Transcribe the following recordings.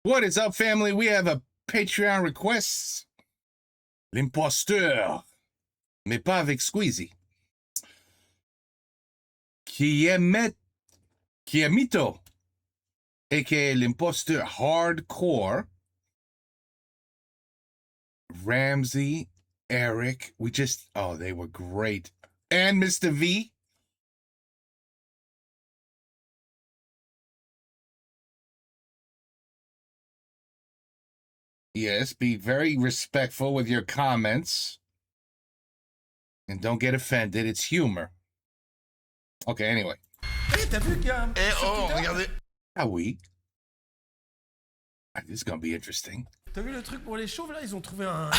What is up, family? We have a Patreon request. L'imposteur, mais pas avec Squeezie. Qui est Mito, aka l'imposteur hardcore. Ramsey, Eric, they were great. And Mr. V. Yes, be very respectful with your comments. And don't get offended, it's humor. Okay, anyway. Hey, t'as vu qu'il y a un... Eh oh, regardez. Ah oui. This is gonna be interesting. T'as vu le truc pour les chauves, là? Ils ont trouvé un...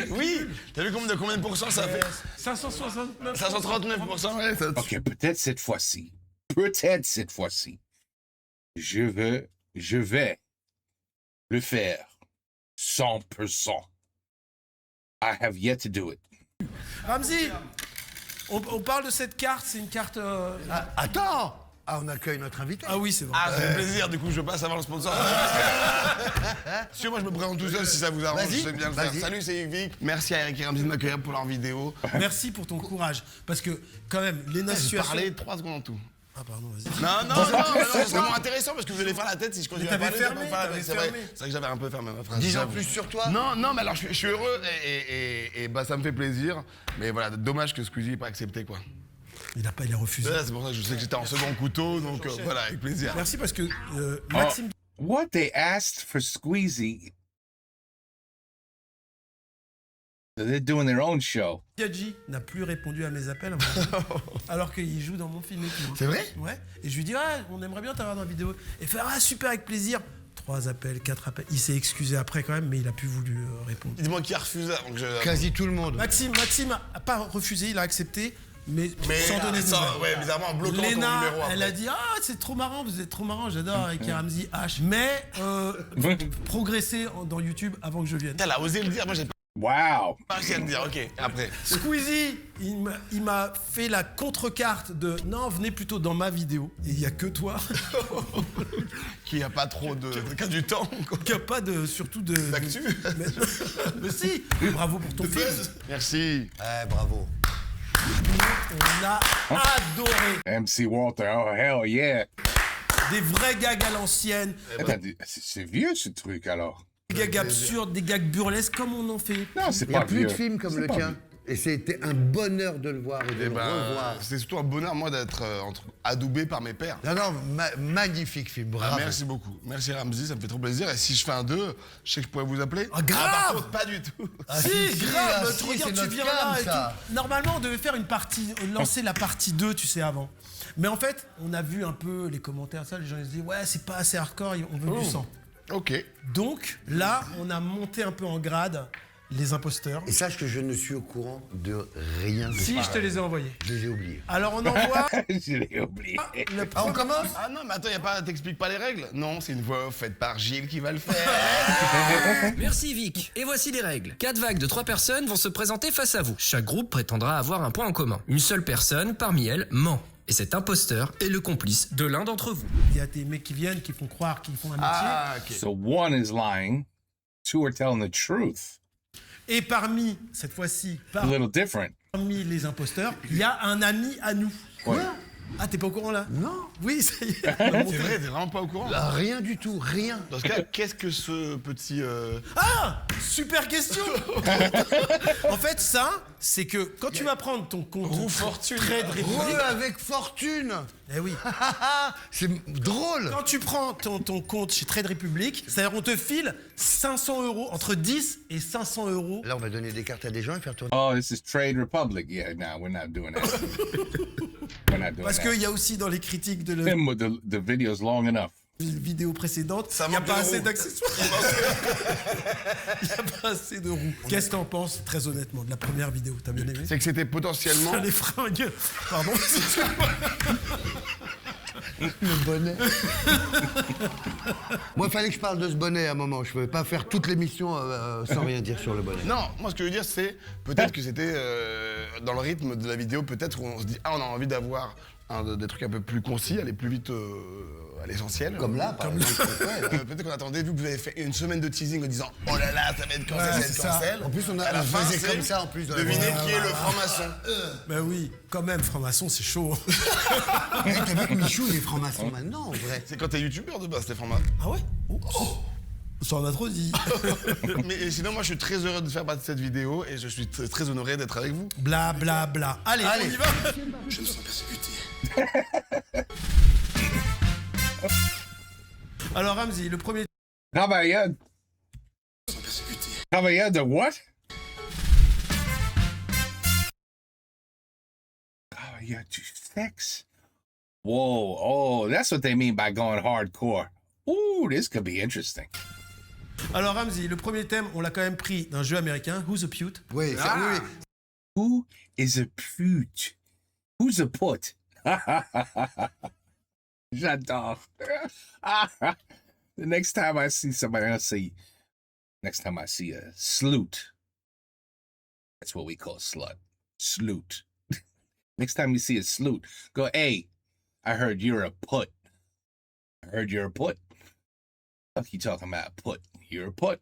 Oui. T'as vu combien de pourcents ça fait? 569. 539%, ouais. Ok, peut-être cette fois-ci. Peut-être cette fois-ci. Je vais le faire 100%. I have yet to do it. Ramsey, on parle de cette carte, c'est une carte... Attends! Ah, on accueille notre invité. Ah oui, c'est vrai. Ah, ça fait plaisir, du coup, je passe avant le sponsor. Si moi, je me présente tout seul, si ça vous arrange, je sais bien le faire. Salut, c'est Yvick. Merci à Eric et Ramsey de m'accueillir pour leur vidéo. Merci pour ton courage. Parce que, quand même, les J'ai situations... parlé 3 secondes en tout. Ah, pardon, vas-y. Non, c'est vraiment intéressant parce que vous allez faire la tête si je continue à parler. C'est vrai que j'avais un peu fermé ma phrase. 10 ans plus sur toi. Non, mais alors je suis heureux et bah ça me fait plaisir. Mais voilà, dommage que Squeezie n'ait pas accepté quoi. Il a refusé. Là, c'est pour ça que je sais que j'étais en second couteau, donc voilà, avec plaisir. Merci parce que Maxime... What they asked for Squeezie. They're doing their own show. Gadji n'a plus répondu à mes appels, alors qu'il joue dans mon film et tout. C'est vrai? Ouais. Et je lui dis, ah, on aimerait bien t'avoir dans la vidéo. Et il fait, ah, super, avec plaisir. 3 appels, 4 appels. Il s'est excusé après quand même, mais il a plus voulu répondre. Dis-moi qui a refusé avant que je... Quasi tout le monde. Maxime a pas refusé, il a accepté, mais sans donner de nouvelles. Ouais, bizarrement, en bloquant ton Léna, numéro après. elle a dit, ah, c'est trop marrant, vous êtes trop marrant, j'adore avec Ramsey H. Mais progresser dans YouTube avant que je vienne. Elle a osé le dire, moi j'ai Wow. pas réussi à le dire, ok, après. Squeezie, il m'a fait la contrecarte de non, venez plutôt dans ma vidéo. Et il n'y a que toi Qui a pas trop de... qui a du temps, quoi. qui a pas de... surtout de... D'actu. Mais si, bravo pour ton film. Merci. Bravo. On a adoré. MC Walter, oh hell yeah. Des vrais gags à l'ancienne, Attends, c'est vieux ce truc alors. des gags absurdes, des gags burlesques, comme on en fait. Non, c'est Il n'y a pas plus vieux. de films comme C'est le pas tien. vieux. Et c'était un bonheur de le voir et de Et le ben, revoir. c'est surtout un bonheur, moi, d'être adoubé par mes pères. Non, magnifique film, Ah, bravo. merci beaucoup. Merci Ramsey, ça me fait trop plaisir. Et si je fais un 2, je sais que je pourrais vous appeler. Ah, grave. Par contre, pas du tout. Ah, Si, grave, si, regarde, c'est tu notre viens cam, là et ça. tout. Normalement, on devait faire une partie, lancer la partie 2, tu sais, avant. Mais en fait, on a vu un peu les commentaires, ça, les gens ils se disent, ouais, c'est pas assez hardcore, on veut du sang. Ok. Donc, là, on a monté un peu en grade les imposteurs. Et sache que je ne suis au courant de rien de Si, je te pareil. les ai envoyés. Je les ai oubliés. Alors, on envoie Je l'ai oublié. le Ah, on commence? Ah non, mais attends, t'expliques pas les règles? Non, c'est une voix off faite par Gilles qui va le faire. Merci Vic. Et voici les règles. 4 vagues de 3 personnes vont se présenter face à vous. Chaque groupe prétendra avoir un point en commun. Une seule personne, parmi elles, ment. Et cet imposteur est le complice de l'un d'entre vous. Il y a des mecs qui viennent, qui font croire qu'ils font un métier. Ah, ok. So one is lying, 2 are telling the truth. Et parmi, cette fois-ci, A little different. parmi les imposteurs, il y a un ami à nous. Ouais. Ah, t'es pas au courant là? Non, Oui, ça y est. C'est vrai, t'es vraiment pas au courant? rien du tout, rien. Dans ce cas, qu'est-ce que ce petit... Ah! Super question! En fait, ça, c'est que quand tu vas prendre ton compte Fortune. Trade Republic, Avec fortune. eh oui, C'est drôle. quand tu prends ton compte chez Trade Republic, c'est-à-dire on te file 500 €, entre 10 et 500 €. Là, on va donner des cartes à des gens et faire tourner. Oh, this is Trade Republic. Yeah, no, we're not doing that. We're not doing Parce that. qu'il y a aussi dans les critiques de la Him with the video's long enough. vidéo précédente, Ça il n'y a manque pas de assez roues. d'accessoires. Il n'y a pas assez de roues. Qu'est-ce que t'en penses, très honnêtement, de la première vidéo? T'as bien aimé? C'est que c'était potentiellement... Les fringues. Pardon. Le bonnet. Moi, il fallait que je parle de ce bonnet à un moment. Je ne pouvais pas faire toute l'émission sans rien dire sur le bonnet. Non, moi ce que je veux dire c'est peut-être que c'était dans le rythme de la vidéo, peut-être où on se dit ah on a envie d'avoir des trucs un peu plus concis, aller plus vite à l'essentiel. Comme là, par exemple. Ouais, là. Peut-être qu'on attendait, vu que vous avez fait une semaine de teasing en disant oh là là, ça va être cancel, ça va c'est être ça. cancel. En plus, À la fin, faisait c'est comme ça en plus. devinez qui est le franc-maçon. Ben oui, quand même, franc-maçon, c'est chaud. T'as vu que Michou, il est franc-maçon maintenant, en vrai. C'est quand t'es youtubeur de base, Stéphane Mac. Ah ouais? Ça en a trop dit. Mais sinon, moi, je suis très heureux de faire partie de cette vidéo et je suis très honoré d'être avec vous. Bla bla bla. Allez, on y va. Je me sens persécuté. Alors Ramzi, le premier. Travailleur. Je me sens persécuté. Travailleur de what? Travailleur du sexe? Whoa, oh, that's what they mean by going hardcore. Ooh, this could be interesting. Alors Ramzi, le premier thème, on l'a quand même pris d'un jeu américain, Who's a Pute? Oui, ça, oui, oui. Who is a pute? Who's a put? J'adore. The next time I see somebody, I'll say, next time I see a sloot, that's what we call slut. Sloot. Next time you see a sloot, go, hey, I heard you're a put. I heard you're a put. Fuck you talking about put? You're a put.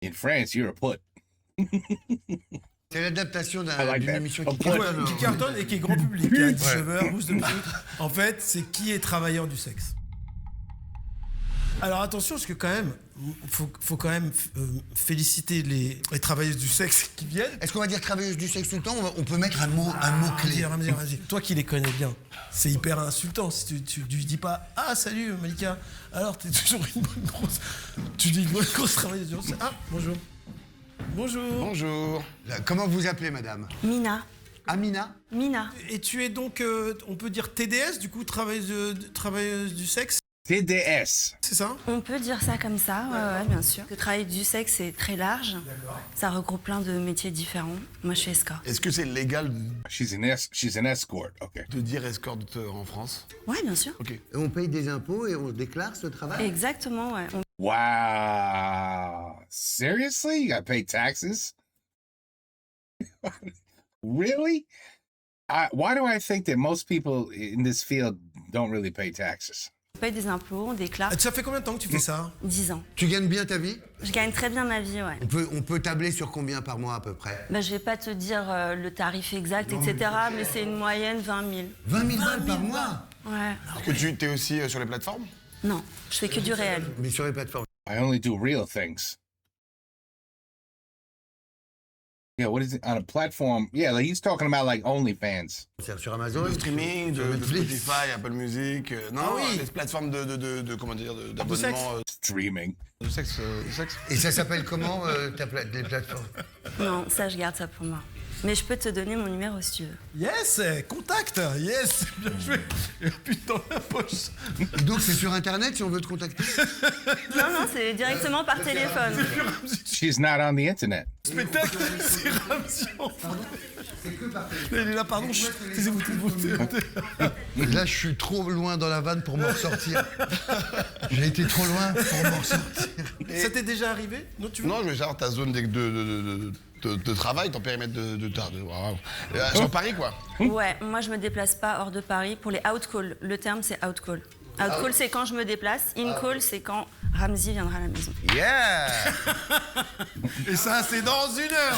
In France, you're a put. C'est l'adaptation I like d'une that. émission A qui put. Qui cartonne et qui est grand public. Hein, 19h, Who's the Pute. En fait, c'est qui est travailleur du sexe. Alors attention, parce que quand même, faut quand même féliciter les travailleuses du sexe qui viennent. Est-ce qu'on va dire travailleuse du sexe tout le temps? On peut mettre un mot-clé. Ramzi. Toi qui les connais bien, c'est hyper insultant si tu lui dis pas « Ah, salut Malika, alors t'es toujours une bonne grosse... » Tu dis une bonne grosse travailleuse du sexe. Ah, bonjour. Bonjour. Bonjour. Comment vous appelez, madame? Mina. Amina? Mina. Et tu es donc, on peut dire TDS, du coup, travailleuse du sexe, TDS. c'est ça? On peut dire ça comme ça, ouais, bien sûr. Le travail du sexe, c'est très large. Ça regroupe plein de métiers différents. Moi, je suis escorte. Est-ce que c'est légal She's an escort. Okay. de dire escorte en France? Ouais, bien sûr. Ok. Et on paye des impôts et on déclare ce travail? Exactement, ouais. Wow. Seriously? You gotta pay taxes? Really? Why do I think that most people in this field don't really pay taxes? On paye des impôts, on déclare. Ça fait combien de temps que tu fais ça? 10 ans. Tu gagnes bien ta vie? Je gagne très bien ma vie, ouais. On peut tabler sur combien par mois à peu près? Bah, je vais pas te dire le tarif exact, etc., mais c'est une moyenne 20 000. 20 000 balles par mois? Ouais. Est-ce que tu es aussi sur les plateformes? Non, je fais que du réel. Mais sur les plateformes. I only do real things. Yeah, what is it? On a platform? Yeah, like he's talking about like OnlyFans. C'est sur Amazon? De streaming, de Netflix. Spotify, Apple Music. Non, Ah oui. les plateformes comment dire, d'abonnement Streaming. de sexe. Et ça s'appelle comment, les plateformes? Non, ça, je garde ça pour moi. Mais je peux te donner mon numéro si tu veux. Yes, contact, yes, bien joué. Et putain, dans la poche. Donc c'est sur Internet si on veut te contacter? Non, non, c'est directement par téléphone. She's not on the internet. Spectacle, c'est Ramzi. Il est là, pardon, taisez-vous, Là, je suis trop loin dans la vanne pour m'en sortir. J'ai été trop loin pour m'en sortir. Ça t'est déjà arrivé? Non, tu veux? Non, je veux savoir ta zone de travail, ton périmètre wow. Sur Paris, quoi. Ouais, moi je me déplace pas hors de Paris. Pour les out calls, le terme c'est out call. Out call c'est quand je me déplace, in call c'est quand Ramzi viendra à la maison. Yeah. Et ça, c'est dans 1 heure.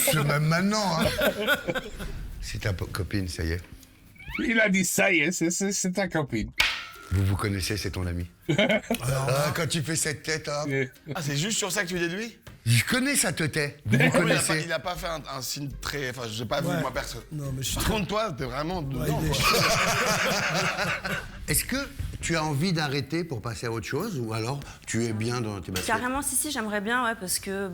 C'est même maintenant, hein. C'est ta copine, ça y est. Il a dit ça y est, c'est ta copine. Vous vous connaissez, c'est ton ami. Ah, quand tu fais cette tête, hein. Ah, c'est juste sur ça que tu déduis? Je connais sa tête. Vous vous Il connaissez. a pas fait un signe très... Enfin, j'ai pas vu, Ouais. moi, personne. Non, mais je suis Par contre, toi, t'es vraiment dedans, il est quoi. Est-ce que tu as envie d'arrêter pour passer à autre chose ou alors tu es bien dans tes baskets? Carrément, si, j'aimerais bien, ouais, parce que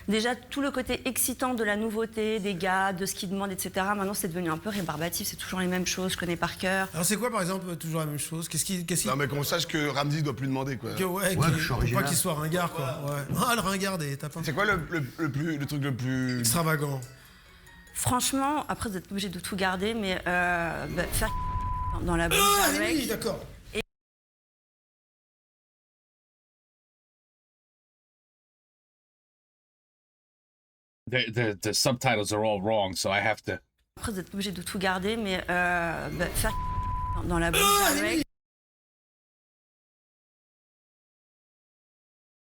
déjà tout le côté excitant de la nouveauté, des gars, de ce qu'ils demandent, etc. Maintenant, c'est devenu un peu rébarbatif, c'est toujours les mêmes choses, je connais par cœur. Alors c'est quoi par exemple toujours la même chose? Qu'est-ce qui... Non, mais qu'on sache que Ramzi doit plus demander, quoi. Ouais, que je suis faut original. pas qu'il soit ringard quoi. Ouais. Ah, le ringard des tapins. C'est quoi le truc le plus... Extravagant. Franchement, après vous êtes obligé de tout garder, mais faire dans la bouche Ah d'un oui, mec. d'accord. The subtitles are all wrong, so I have to. Après vous êtes obligé de tout garder, mais faire Dans la bouche d'un mec.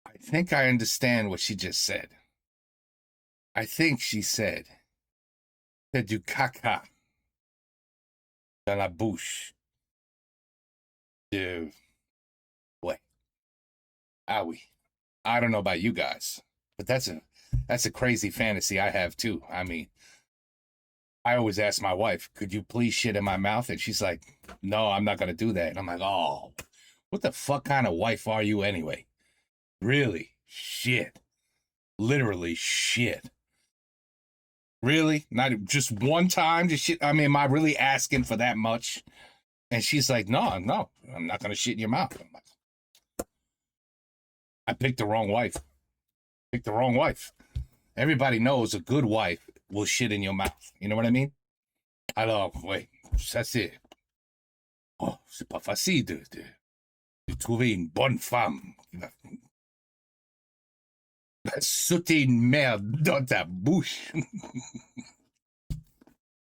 I think I understand what she just said. I think she said du caca dans la bouche de... Ouais. Ah oui. I don't know about you guys, but that's a crazy fantasy I have too. I mean, I always ask my wife, could you please shit in my mouth? And she's like, no, I'm not going to do that. And I'm like, oh, what the fuck kind of wife are you anyway? Really? Shit. Literally shit. Really? Not just one time to shit? I mean, am I really asking for that much? And she's like, no, I'm not going to shit in your mouth. I'm like, I picked the wrong wife. Picked the wrong wife. Everybody knows a good wife will shit in your mouth. You know what I mean? Alors, oui, ça c'est... Oh, c'est pas facile de trouver une bonne femme qui va sauter une merde dans ta bouche.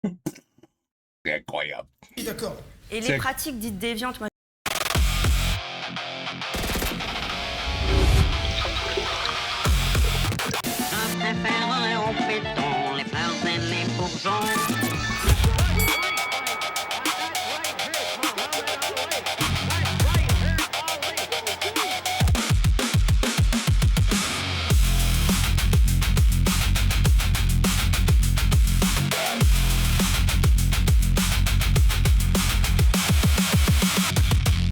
C'est incroyable. D'accord. Et les C'est- pratiques dites déviantes, moi